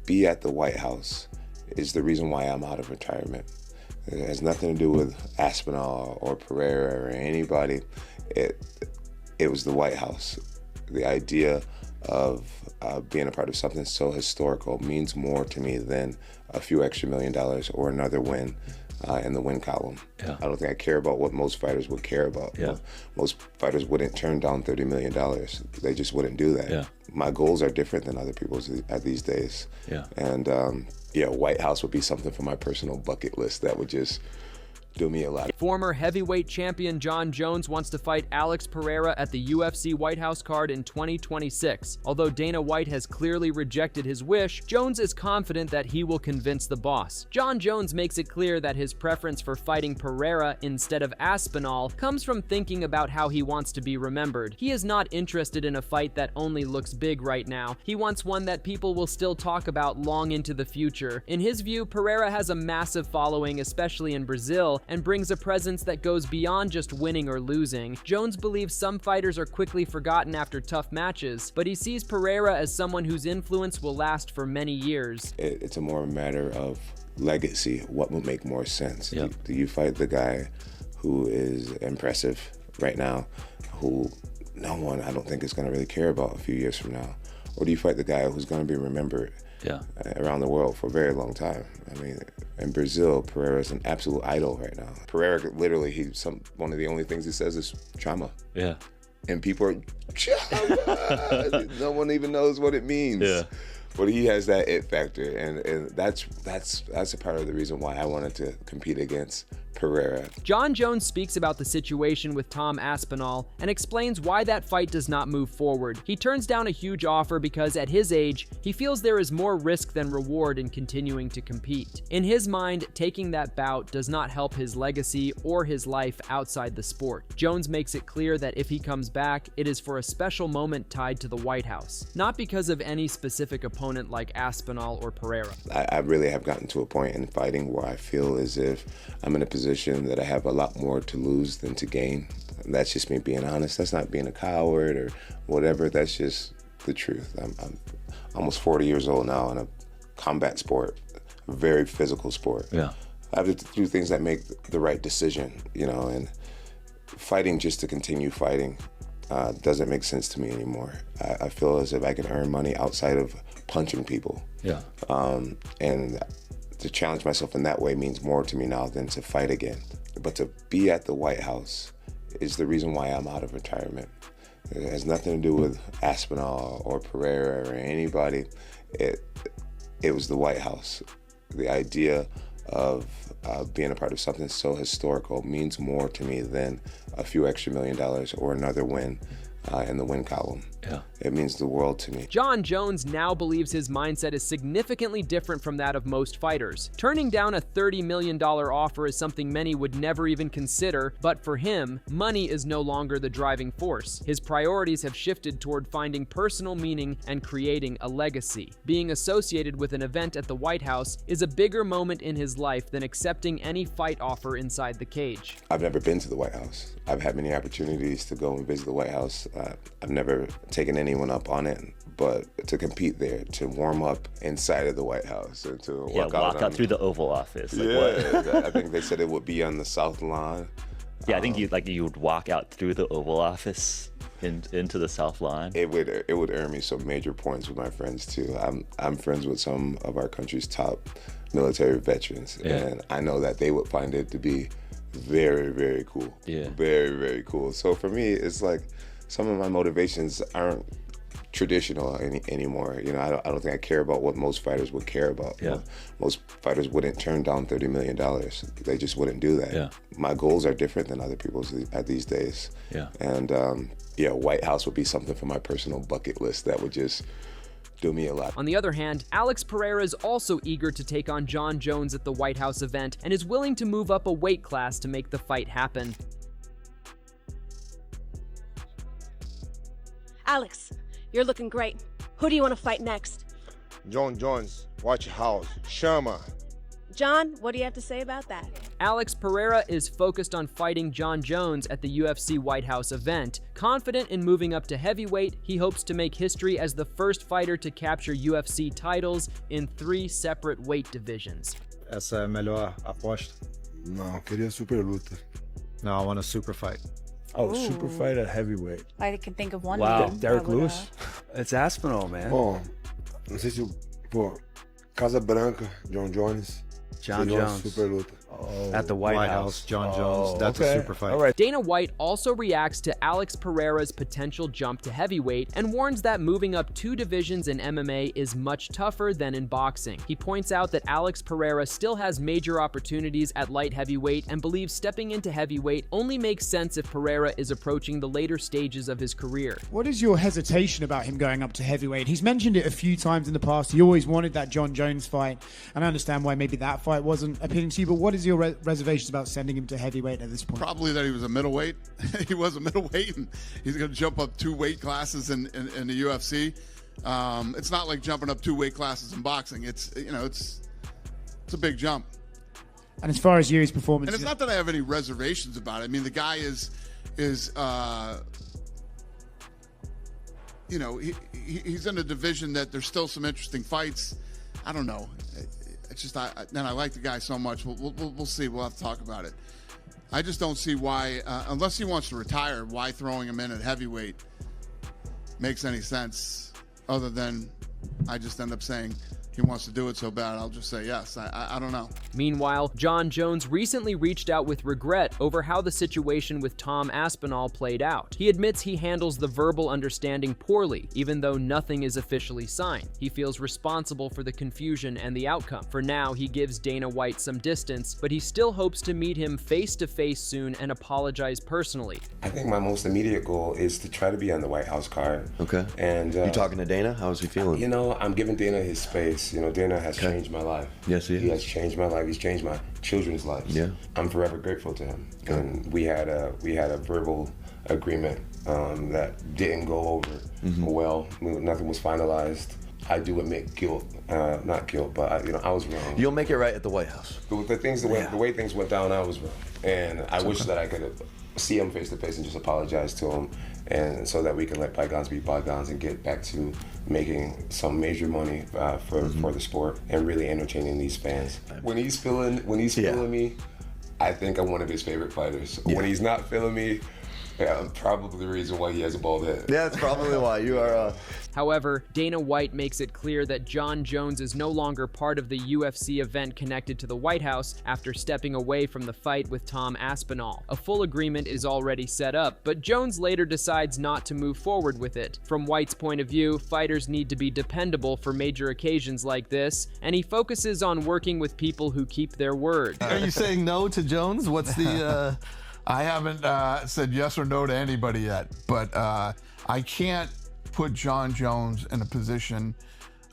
be at the White House is the reason why I'm out of retirement. It has nothing to do with Aspinall or Pereira or anybody. It was the White House. The idea of being a part of something so historical means more to me than a few extra $1 million or another win in the win column. Yeah. I don't think I care about what most fighters would care about. Yeah. Most fighters wouldn't turn down $30 million. They just wouldn't do that. Yeah. My goals are different than other people's at these days. Yeah. And White House would be something for my personal bucket list that would just do me a lot. Former heavyweight champion Jon Jones wants to fight Alex Pereira at the UFC White House card in 2026. Although Dana White has clearly rejected his wish, Jones is confident that he will convince the boss. Jon Jones makes it clear that his preference for fighting Pereira instead of Aspinall comes from thinking about how he wants to be remembered. He is not interested in a fight that only looks big right now. He wants one that people will still talk about long into the future. In his view, Pereira has a massive following, especially in Brazil, and brings a presence that goes beyond just winning or losing. Jones believes some fighters are quickly forgotten after tough matches, but he sees Pereira as someone whose influence will last for many years. It's a more matter of legacy. What would make more sense? Yep. Do you fight the guy who is impressive right now, who no one I don't think is going to really care about a few years from now? Or do you fight the guy who's going to be remembered around the world for a very long time? I mean, in Brazil, Pereira is an absolute idol right now. Pereira, literally, one of the only things he says is chama. Yeah. And people are, chama! No one even knows what it means. Yeah. But he has that it factor, and that's a part of the reason why I wanted to compete against Pereira. Jon Jones speaks about the situation with Tom Aspinall and explains why that fight does not move forward. He turns down a huge offer because at his age, he feels there is more risk than reward in continuing to compete. In his mind, taking that bout does not help his legacy or his life outside the sport. Jones makes it clear that if he comes back, it is for a special moment tied to the White House, not because of any specific opponent like Aspinall or Pereira. I really have gotten to a point in fighting where I feel as if I'm in a position that I have a lot more to lose than to gain. And that's just me being honest. That's not being a coward or whatever. That's just the truth. I'm almost 40 years old now in a combat sport, a very physical sport. Yeah. I have to do things that make the right decision, and fighting just to continue fighting doesn't make sense to me anymore. I feel as if I can earn money outside of punching people. Yeah. And to challenge myself in that way means more to me now than to fight again. But to be at the White House is the reason why I'm out of retirement. It has nothing to do with Aspinall or Pereira or anybody. It was the White House. The idea of being a part of something so historical means more to me than a few extra $1 million or another win in the win column. Yeah. It means the world to me. Jon Jones now believes his mindset is significantly different from that of most fighters. Turning down a $30 million offer is something many would never even consider, but for him, money is no longer the driving force. His priorities have shifted toward finding personal meaning and creating a legacy. Being associated with an event at the White House is a bigger moment in his life than accepting any fight offer inside the cage. I've never been to the White House. I've had many opportunities to go and visit the White House. I've never taken anyone up on it, but to compete there, to warm up inside of the White House, and to walk out through the Oval Office. I think they said it would be on the South Lawn. Yeah, I think you would walk out through the Oval Office into the South Lawn. It would earn me some major points with my friends too. I'm friends with some of our country's top military veterans, and I know that they would find it to be very, very cool. Yeah. Very, very cool. So for me, it's like some of my motivations aren't traditional anymore. I don't think I care about what most fighters would care about. Yeah. Most fighters wouldn't turn down $30 million. They just wouldn't do that. Yeah. My goals are different than other people's at these days. Yeah. And White House would be something for my personal bucket list that would just do me a lot. On the other hand, Alex Pereira is also eager to take on Jon Jones at the White House event and is willing to move up a weight class to make the fight happen. Alex, you're looking great. Who do you want to fight next? Jon Jones, White House, Sherma. John, what do you have to say about that? Alex Pereira is focused on fighting Jon Jones at the UFC White House event. Confident in moving up to heavyweight, he hopes to make history as the first fighter to capture UFC titles in 3 separate weight divisions. Essa é a melhor aposta? Não, queria super luta. No, I want a super fight. Oh, super fight at heavyweight. I can think of one. Wow. name Derek that would, Lewis? It's Aspinall, man. Bom, não sei se, pô, Casa Branca, Jon Jones. Jon seria uma Jones. super luta. At the White House. Jon Jones. That's okay. a super fight. All right. Dana White also reacts to Alex Pereira's potential jump to heavyweight and warns that moving up 2 divisions in MMA is much tougher than in boxing. He points out that Alex Pereira still has major opportunities at light heavyweight and believes stepping into heavyweight only makes sense if Pereira is approaching the later stages of his career. What is your hesitation about him going up to heavyweight? He's mentioned it a few times in the past. He always wanted that Jon Jones fight, and I understand why maybe that fight wasn't appealing to you, but what is your reservations about sending him to heavyweight at this point? Probably that he was a middleweight. He was a middleweight, and he's going to jump up 2 weight classes in the UFC. It's not like jumping up 2 weight classes in boxing. It's a big jump. And as far as Yuri's performance, And it's not that I have any reservations about it. I mean, the guy is he's in a division that there's still some interesting fights. I don't know. It's just I like the guy so much. We'll see. We'll have to talk about it. I just don't see why, unless he wants to retire, why throwing him in at heavyweight makes any sense. Other than I just end up saying he wants to do it so bad, I'll just say yes. I don't know. Meanwhile, Jon Jones recently reached out with regret over how the situation with Tom Aspinall played out. He admits he handles the verbal understanding poorly, even though nothing is officially signed. He feels responsible for the confusion and the outcome. For now, he gives Dana White some distance, but he still hopes to meet him face-to-face soon and apologize personally. I think my most immediate goal is to try to be on the White House card. Okay. And you talking to Dana? How's he feeling? You know, I'm giving Dana his space. You know, Dana has changed my life. Yes, he has changed my life. He's changed my children's lives. Yeah. I'm forever grateful to him. And we had a verbal agreement that didn't go over well. Nothing was finalized. I do admit guilt, not guilt, but I was wrong. You'll make it right at the White House. The way things went down, I was wrong, and I wish that I could see him face to face and just apologize to him, and so that we can let bygones be bygones and get back to making some major money for the sport and really entertaining these fans. When he's feeling me, I think I'm one of his favorite fighters. Yeah. When he's not feeling me, I'm probably the reason why he has a bald head. Yeah, that's probably why you are. However, Dana White makes it clear that Jon Jones is no longer part of the UFC event connected to the White House after stepping away from the fight with Tom Aspinall. A full agreement is already set up, but Jones later decides not to move forward with it. From White's point of view, fighters need to be dependable for major occasions like this, and he focuses on working with people who keep their word. Are you saying no to Jones? What's the... I haven't said yes or no to anybody yet, but I can't put Jon Jones in a position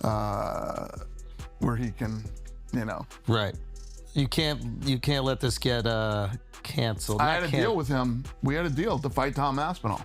where he can, Right. You can't let this get canceled. I had a deal with him. We had a deal to fight Tom Aspinall.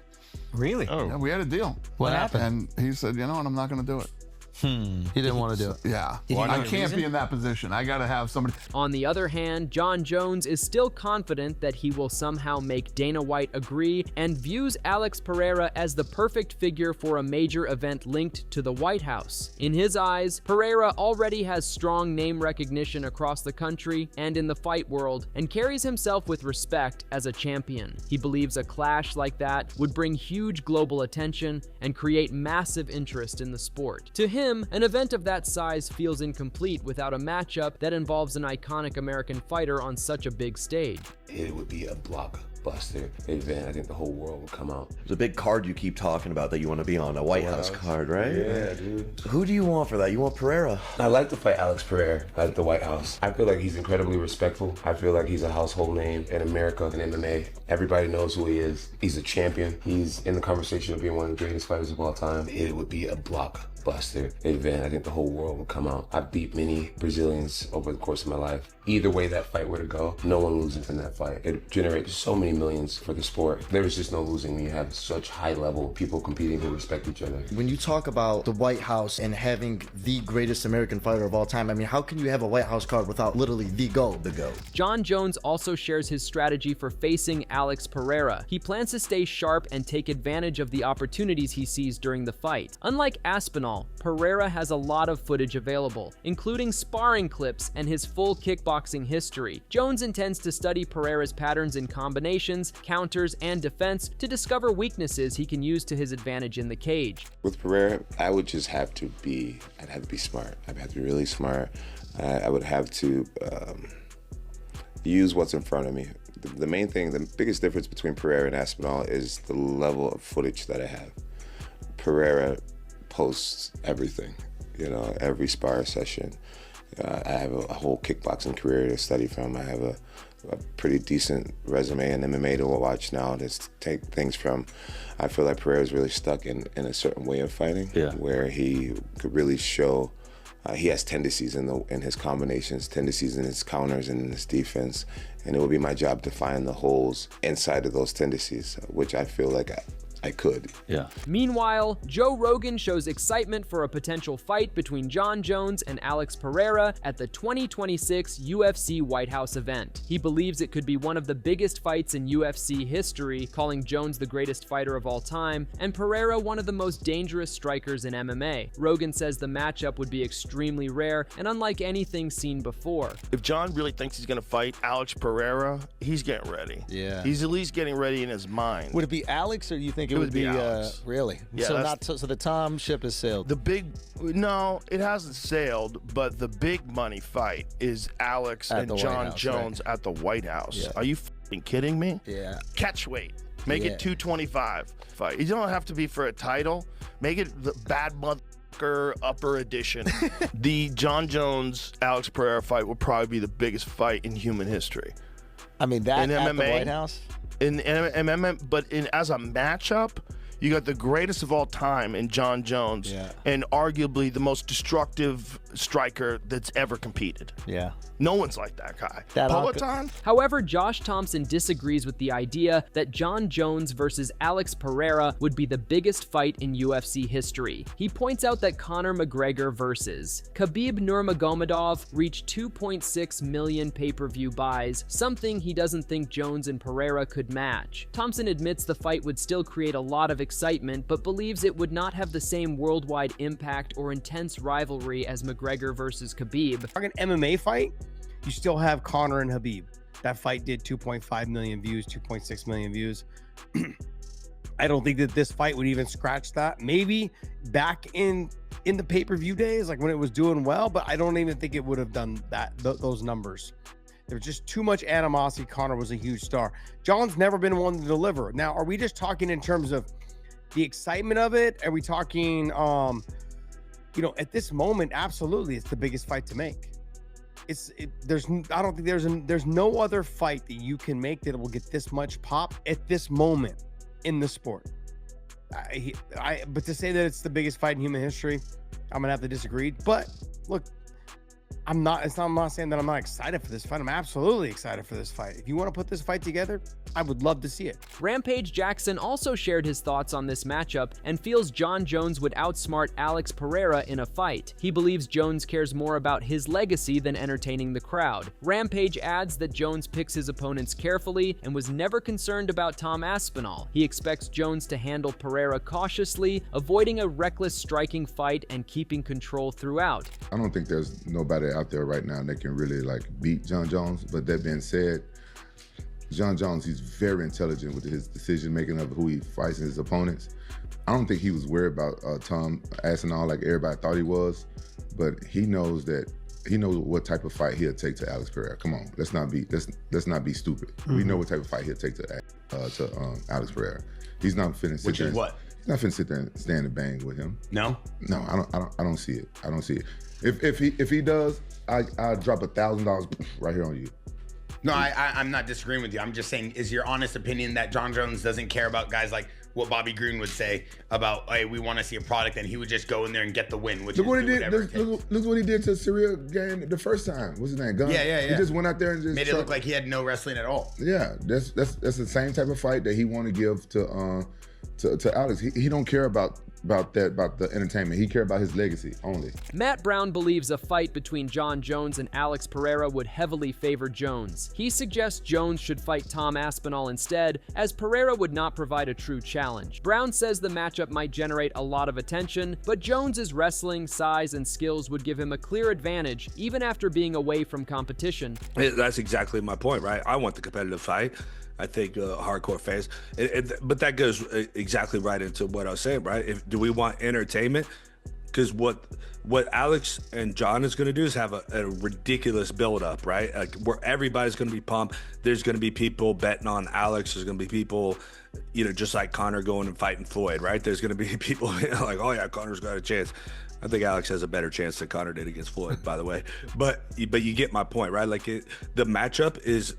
Really? Oh. Yeah, we had a deal. What happened? And he said, what, I'm not going to do it. He didn't want to do it. Yeah. I can't be in that position. I got to have somebody. On the other hand, Jon Jones is still confident that he will somehow make Dana White agree and views Alex Pereira as the perfect figure for a major event linked to the White House. In his eyes, Pereira already has strong name recognition across the country and in the fight world and carries himself with respect as a champion. He believes a clash like that would bring huge global attention and create massive interest in the sport. To him, an event of that size feels incomplete without a matchup that involves an iconic American fighter on such a big stage. It would be a blockbuster event. I think the whole world would come out. There's a big card you keep talking about that you want to be on, a White House card, right? Yeah, dude. Who do you want for that? You want Pereira? I like to fight Alex Pereira at the White House. I feel like he's incredibly respectful. I feel like he's a household name in America and MMA. Everybody knows who he is. He's a champion. He's in the conversation of being one of the greatest fighters of all time. It would be a blockbuster. blockbuster event. I think the whole world would come out. I beat many Brazilians over the course of my life. Either way that fight were to go, no one loses in that fight. It generates so many millions for the sport. There is just no losing when you have such high level people competing who respect each other. When you talk about the White House and having the greatest American fighter of all time, I mean, how can you have a White House card without literally the GOAT? The GOAT. Jon Jones also shares his strategy for facing Alex Pereira. He plans to stay sharp and take advantage of the opportunities he sees during the fight. Unlike Aspinall, Pereira has a lot of footage available, including sparring clips and his full kickboxing history. Jones intends to study Pereira's patterns in combinations, counters, and defense to discover weaknesses he can use to his advantage in the cage. With Pereira, I would just have to be, I'd have to be smart. I'd have to be really smart. I would have to use what's in front of me. The main thing, the biggest difference between Pereira and Aspinall is the level of footage that I have. Pereira posts everything, you know, every spar session. I have a whole kickboxing career to study from. I have a pretty decent resume in MMA to watch now. Just take things from, I feel like Pereira's really stuck in a certain way of fighting, where he could really show, he has tendencies in his combinations, tendencies in his counters and in his defense, and it will be my job to find the holes inside of those tendencies, which I feel like I could. Yeah. Meanwhile, Joe Rogan shows excitement for a potential fight between Jon Jones and Alex Pereira at the 2026 UFC White House event. He believes it could be one of the biggest fights in UFC history, calling Jones the greatest fighter of all time, and Pereira one of the most dangerous strikers in MMA. Rogan says the matchup would be extremely rare and unlike anything seen before. If Jon really thinks he's gonna fight Alex Pereira, he's getting ready. Yeah. He's at least getting ready in his mind. Would it be Alex, or do you think it would be Alex? really? Yeah, So the Tom ship has sailed. No, it hasn't sailed, but the big money fight is Alex and Jon Jones at the White House. Yeah. Are you f***ing kidding me? Yeah. Catch weight. Make it 225 fight. You don't have to be for a title. Make it the bad motherfucker upper edition. The Jon Jones Alex Pereira fight will probably be the biggest fight in human history. I mean, that in at MMA, the White House? In MMA, but as a matchup, you got the greatest of all time in Jon Jones, and arguably the most destructive striker that's ever competed. Yeah. No one's like that guy. Peloton? However, Josh Thompson disagrees with the idea that Jon Jones versus Alex Pereira would be the biggest fight in UFC history. He points out that Conor McGregor versus Khabib Nurmagomedov reached 2.6 million pay-per-view buys, something he doesn't think Jones and Pereira could match. Thompson admits the fight would still create a lot of excitement, but believes it would not have the same worldwide impact or intense rivalry as McGregor versus Khabib. An MMA fight, you still have Conor and Khabib. That fight did 2.5 million views, 2.6 million views. I don't think that this fight would even scratch that. Maybe back in the pay-per-view days, like when it was doing well, but I don't even think it would have done that, those numbers. There was just too much animosity. Conor was a huge star. Jon's never been one to deliver. Now, are we just talking in terms of the excitement of it? Are we talking, you know, at this moment, absolutely, it's the biggest fight to make. I don't think there's no other fight that you can make that will get this much pop at this moment in the sport. But to say that it's the biggest fight in human history, I'm gonna have to disagree. But look, I'm not saying that I'm not excited for this fight. I'm absolutely excited for this fight. If you want to put this fight together, I would love to see it. Rampage Jackson also shared his thoughts on this matchup and feels Jon Jones would outsmart Alex Pereira in a fight. He believes Jones cares more about his legacy than entertaining the crowd. Rampage adds that Jones picks his opponents carefully and was never concerned about Tom Aspinall. He expects Jones to handle Pereira cautiously, avoiding a reckless striking fight and keeping control throughout. I don't think there's nobody out there right now that can really beat Jon Jones. But that being said, Jon Jones, he's very intelligent with his decision making of who he fights and his opponents. I don't think he was worried about Tom Aspinall like everybody thought he was, but he knows what type of fight he'll take to Alex Pereira. Come on, let's not be stupid. Mm-hmm. We know what type of fight he'll take to Alex Pereira. He's not finna sit there. Which is what? He's not finna sit there and stand and bang with him. No, I don't see it. I don't see it. If he does, I'll drop $1,000 right here on you. No, I'm not disagreeing with you. I'm just saying, is your honest opinion that Jon Jones doesn't care about guys like what Bobby Green would say about, hey, we want to see a product, and he would just go in there and get the win. Which Look is what he do did. whatever it takes. Look what he did to Syria game the first time. What's his name? Gunn. Yeah. He just went out there and just made it look like he had no wrestling at all. Yeah, that's the same type of fight that he want to give to Alex. He don't care about the entertainment. He care about his legacy only. Matt Brown believes a fight between Jon Jones and Alex Pereira would heavily favor Jones. He suggests Jones should fight Tom Aspinall instead, as Pereira would not provide a true challenge. Brown says the matchup might generate a lot of attention, but Jones's wrestling, size, and skills would give him a clear advantage, even after being away from competition. That's exactly my point, right? I want the competitive fight. I think hardcore fans, but that goes exactly right into what I was saying, right? Do we want entertainment? Because what Alex and Jon is going to do is have a ridiculous build-up, right? Like, where everybody's going to be pumped. There's going to be people betting on Alex. There's going to be people, just like Conor going and fighting Floyd, right? There's going to be people like, oh yeah, Conor's got a chance. I think Alex has a better chance than Conor did against Floyd, by the way. But you get my point, right? Like the matchup is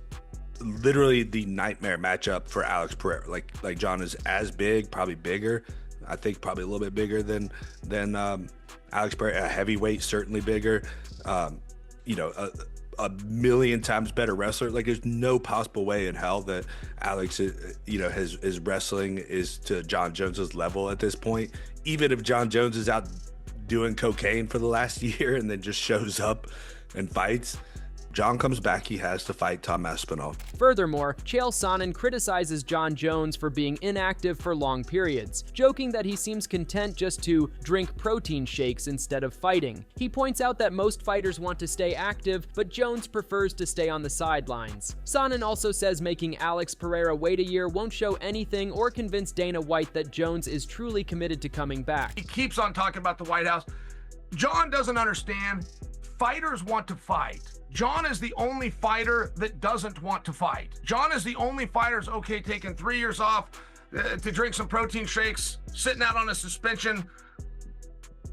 literally the nightmare matchup for Alex Pereira. Like Jon is as big, probably bigger. I think probably a little bit bigger than Alex Pereira. A heavyweight, certainly bigger. A million times better wrestler. Like, there's no possible way in hell that Alex, his wrestling is to Jon Jones's level at this point. Even if Jon Jones is out doing cocaine for the last year and then just shows up and fights, Jon comes back, he has to fight Tom Aspinall. Furthermore, Chael Sonnen criticizes Jon Jones for being inactive for long periods, joking that he seems content just to drink protein shakes instead of fighting. He points out that most fighters want to stay active, but Jones prefers to stay on the sidelines. Sonnen also says making Alex Pereira wait a year won't show anything or convince Dana White that Jones is truly committed to coming back. He keeps on talking about the White House. Jon doesn't understand. Fighters want to fight. Jon is the only fighter that doesn't want to fight. Jon is the only fighter who's okay taking 3 years off to drink some protein shakes, sitting out on a suspension.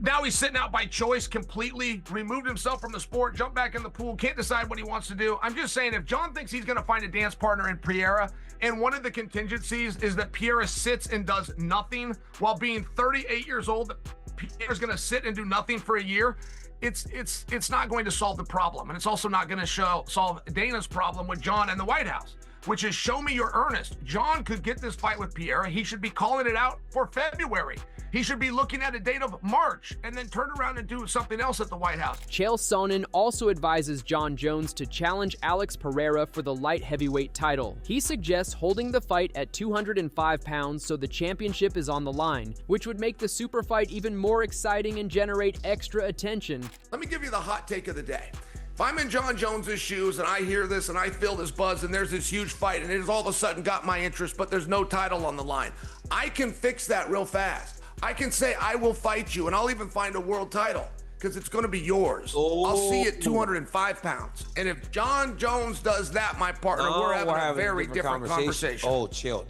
Now he's sitting out by choice completely, removed himself from the sport, jumped back in the pool, can't decide what he wants to do. I'm just saying, if Jon thinks he's going to find a dance partner in Pereira, and one of the contingencies is that Pereira sits and does nothing while being 38 years old, Pereira's going to sit and do nothing for a year, it's not going to solve the problem. And it's also not going to solve Dana's problem with Jon and the White House, which is show me you're earnest. Jon could get this fight with Pereira. He should be calling it out for February. He should be looking at a date of March and then turn around and do something else at the White House. Chael Sonnen also advises Jon Jones to challenge Alex Pereira for the light heavyweight title. He suggests holding the fight at 205 pounds so the championship is on the line, which would make the super fight even more exciting and generate extra attention. Let me give you the hot take of the day. If I'm in Jon Jones's shoes and I hear this and I feel this buzz and there's this huge fight and it has all of a sudden got my interest, but there's no title on the line, I can fix that real fast. I can say, I will fight you, and I'll even find a world title, because it's going to be yours. I'll see you at 205 pounds. And if Jon Jones does that, my partner, we're having a very different conversation. Oh, chill.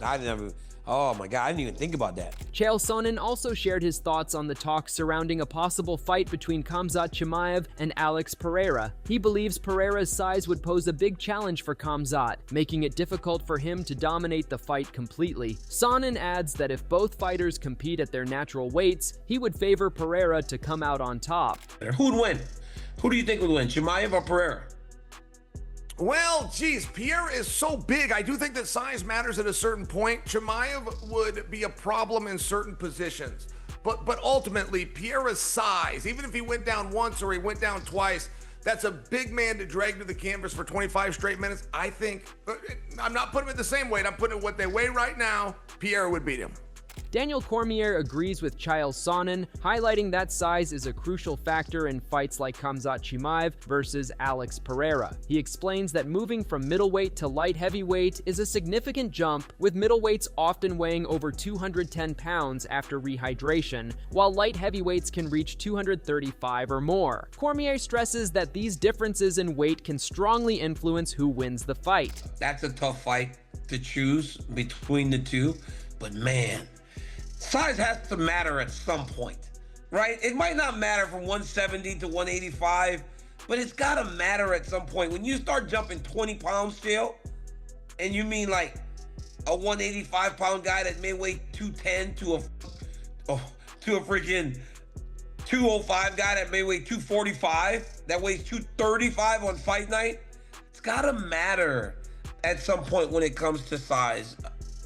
Oh my God, I didn't even think about that. Chael Sonnen also shared his thoughts on the talks surrounding a possible fight between Khamzat Chimaev and Alex Pereira. He believes Pereira's size would pose a big challenge for Khamzat, making it difficult for him to dominate the fight completely. Sonnen adds that if both fighters compete at their natural weights, he would favor Pereira to come out on top. Who'd win? Who do you think would win, Chimaev or Pereira? Well, geez, Pereira is so big. I do think that size matters at a certain point. Chimaev would be a problem in certain positions. But ultimately, Pereira's size, even if he went down once or he went down twice, that's a big man to drag to the canvas for 25 straight minutes. I think, I'm not putting him at the same weight. I'm putting it what they weigh right now. Pereira would beat him. Daniel Cormier agrees with Chael Sonnen, highlighting that size is a crucial factor in fights like Khamzat Chimaev versus Alex Pereira. He explains that moving from middleweight to light heavyweight is a significant jump, with middleweights often weighing over 210 pounds after rehydration, while light heavyweights can reach 235 or more. Cormier stresses that these differences in weight can strongly influence who wins the fight. That's a tough fight to choose between the two, but man, size has to matter at some point, right? It might not matter from 170 to 185, but it's gotta matter at some point. When you start jumping 20 pounds, Chael, and you mean like a 185-pound guy that may weigh 210 to a freaking 205 guy that may weigh 245, that weighs 235 on fight night? It's got to matter at some point when it comes to size.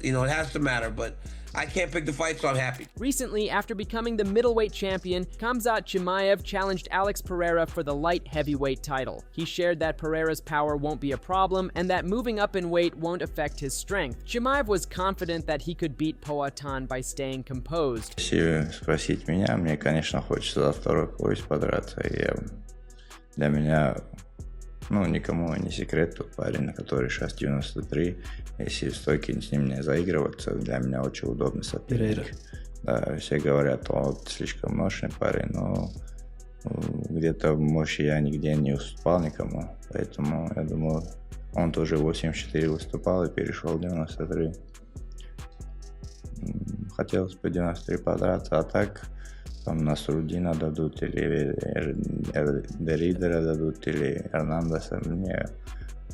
You know, it has to matter, but I can't pick the fight, so I'm happy. Recently, after becoming the middleweight champion, Khamzat Chimaev challenged Alex Pereira for the light heavyweight title. He shared that Pereira's power won't be a problem and that moving up in weight won't affect his strength. Chimaev was confident that he could beat Poatan by staying composed. Если спросить меня, мне, конечно, хочется за второй пояс подраться. Для меня, никому не секрет, тот парень, который сейчас 93, если в стойке с ним не заигрываться, для меня очень удобный соперник. Да, все говорят, он слишком мощный парень, но где-то мощи я нигде не уступал никому, поэтому я думаю, он тоже 84 выступал и перешел в 93. Хотелось бы 93 подраться, а так там Насруддина дадут, или Деридера дадут, или Эрнандеса. Мне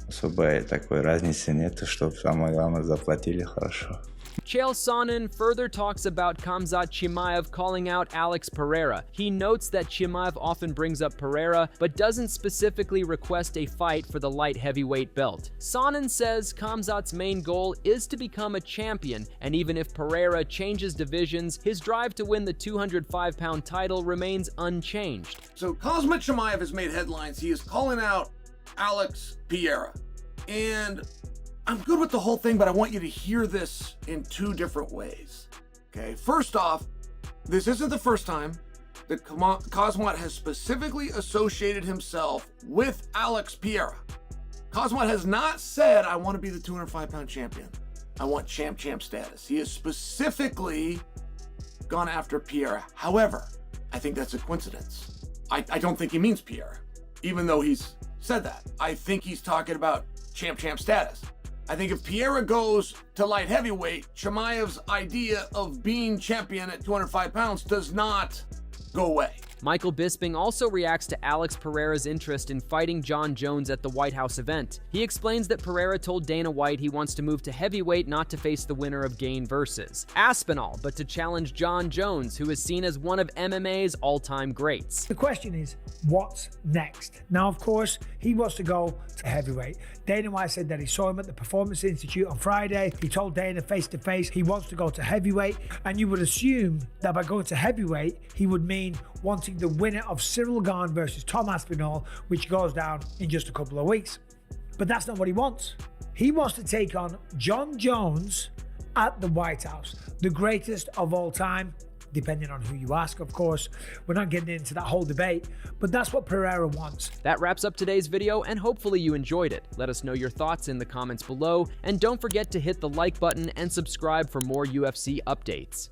особой такой разницы нет, чтобы самое главное заплатили хорошо. Chael Sonnen further talks about Khamzat Chimaev calling out Alex Pereira. He notes that Chimaev often brings up Pereira, but doesn't specifically request a fight for the light heavyweight belt. Sonnen says Khamzat's main goal is to become a champion, and even if Pereira changes divisions, his drive to win the 205-pound title remains unchanged. So Khamzat Chimaev has made headlines. He is calling out Alex Pereira. And I'm good with the whole thing, but I want you to hear this in two different ways. Okay, first off, this isn't the first time that Khamzat has specifically associated himself with Alex Pereira. Khamzat has not said, I want to be the 205-pound champion. I want champ status. He has specifically gone after Pereira. However, I think that's a coincidence. I don't think he means Pereira, even though he's said that. I think he's talking about champ status. I think if Pereira goes to light heavyweight, Chimaev's idea of being champion at 205 pounds does not go away. Michael Bisping also reacts to Alex Pereira's interest in fighting Jon Jones at the White House event. He explains that Pereira told Dana White he wants to move to heavyweight not to face the winner of Gane versus Aspinall, but to challenge Jon Jones, who is seen as one of MMA's all-time greats. The question is, what's next? Now, of course, he wants to go to heavyweight. Dana White said that he saw him at the Performance Institute on Friday. He told Dana face-to-face he wants to go to heavyweight, and you would assume that by going to heavyweight, he would mean wanting the winner of Cyril Gane versus Tom Aspinall, which goes down in just a couple of weeks. But that's not what he wants. He wants to take on Jon Jones at the White House, the greatest of all time, depending on who you ask, of course. We're not getting into that whole debate, but that's what Pereira wants. That wraps up today's video, and hopefully you enjoyed it. Let us know your thoughts in the comments below, and don't forget to hit the like button and subscribe for more UFC updates.